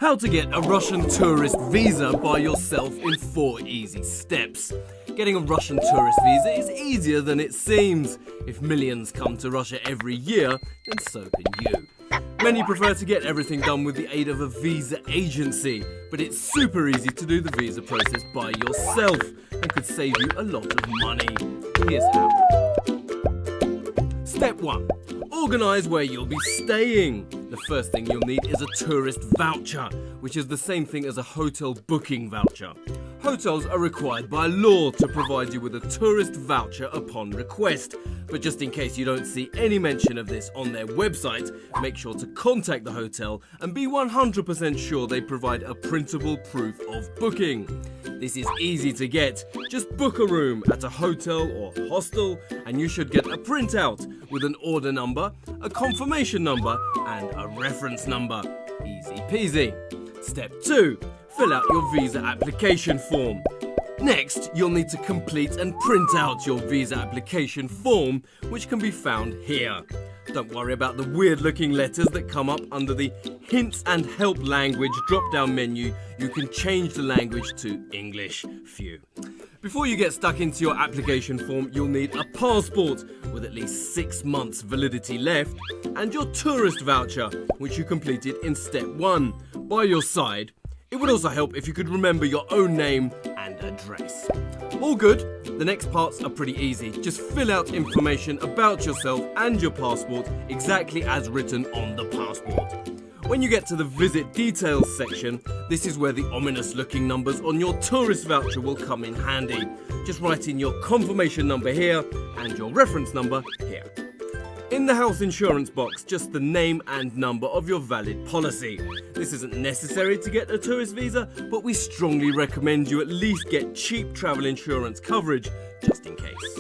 How to get a Russian tourist visa by yourself in 4 easy steps. Getting a Russian tourist visa is easier than it seems. If millions come to Russia every year, then so can you. Many prefer to get everything done with the aid of a visa agency, but it's super easy to do the visa process by yourself and could save you a lot of money. Here's how. Step 1. Organise where you'll be staying. The first thing you'll need is a tourist voucher, which is the same thing as a hotel booking voucher. Hotels are required by law to provide you with a tourist voucher upon request, but just in case you don't see any mention of this on their website, make sure to contact the hotel and be 100% sure they provide a printable proof of booking. This is easy to get. Just book a room at a hotel or hostel and you should get a printout with an order number, a confirmation number and a reference number. Easy peasy. Step 2. Fill out your visa application form. Next, you'll need to complete and print out your visa application form, which can be found here. Don't worry about the weird-looking letters that come up under the Hints and Help Language drop-down menu. You can change the language to English. Phew. Before you get stuck into your application form, you'll need a passport with at least 6 months validity left and your tourist voucher, which you completed in step 1, by your side. It would also help if you could remember your own name and address. All good. The next parts are pretty easy. Just fill out information about yourself and your passport exactly as written on the passport. When you get to the visit details section, this is where the ominous looking numbers on your tourist voucher will come in handy. Just write in your confirmation number here and your reference number here. In the health insurance box, just the name and number of your valid policy. This isn't necessary to get a tourist visa, but we strongly recommend you at least get cheap travel insurance coverage, just in case.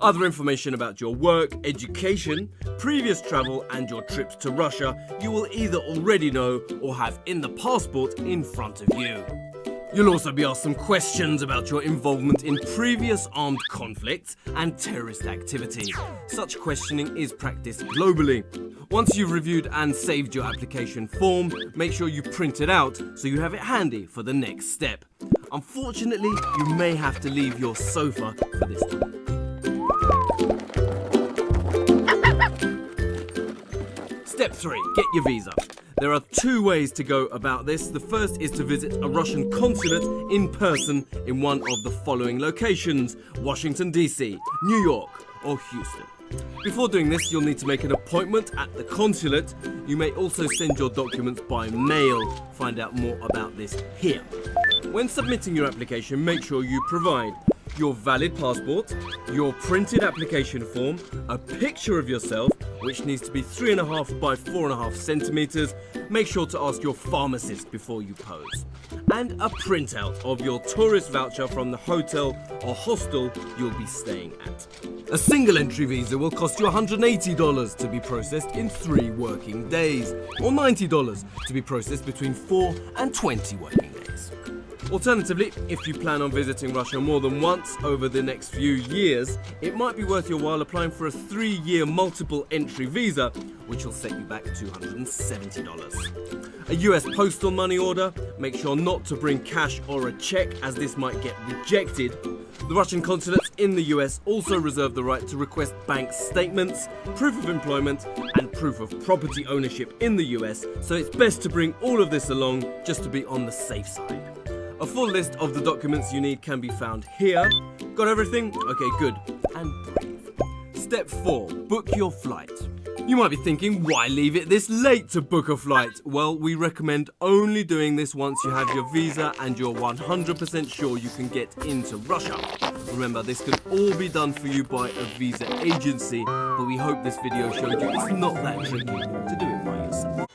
Other information about your work, education, previous travel and your trips to Russia you will either already know or have in the passport in front of you. You'll also be asked some questions about your involvement in previous armed conflicts and terrorist activity. Such questioning is practiced globally. Once you've reviewed and saved your application form, make sure you print it out so you have it handy for the next step. Unfortunately, you may have to leave your sofa for this one. Step 3. Get your visa. There are 2 ways to go about this. The first is to visit a Russian consulate in person in one of the following locations: Washington, D.C., New York, or Houston. Before doing this, you'll need to make an appointment at the consulate. You may also send your documents by mail. Find out more about this here. When submitting your application, make sure you provide your valid passport, your printed application form, a picture of yourself, which needs to be 3.5 by 4.5 centimeters. Make sure to ask your pharmacist before you pose. And a printout of your tourist voucher from the hotel or hostel you'll be staying at. A single entry visa will cost you $180 to be processed in 3 working days, or $90 to be processed between 4 and 20 working days. Alternatively, if you plan on visiting Russia more than once over the next few years, it might be worth your while applying for a 3-year multiple entry visa, which will set you back $270. A US postal money order, make sure not to bring cash or a check as this might get rejected. The Russian consulates in the US also reserve the right to request bank statements, proof of employment, and proof of property ownership in the US, so it's best to bring all of this along just to be on the safe side. A full list of the documents you need can be found here. Got everything? Okay, good. And breathe. Step 4. Book your flight. You might be thinking, why leave it this late to book a flight? Well, we recommend only doing this once you have your visa and you're 100% sure you can get into Russia. Remember, this can all be done for you by a visa agency, but we hope this video showed you it's not that tricky to do it by yourself.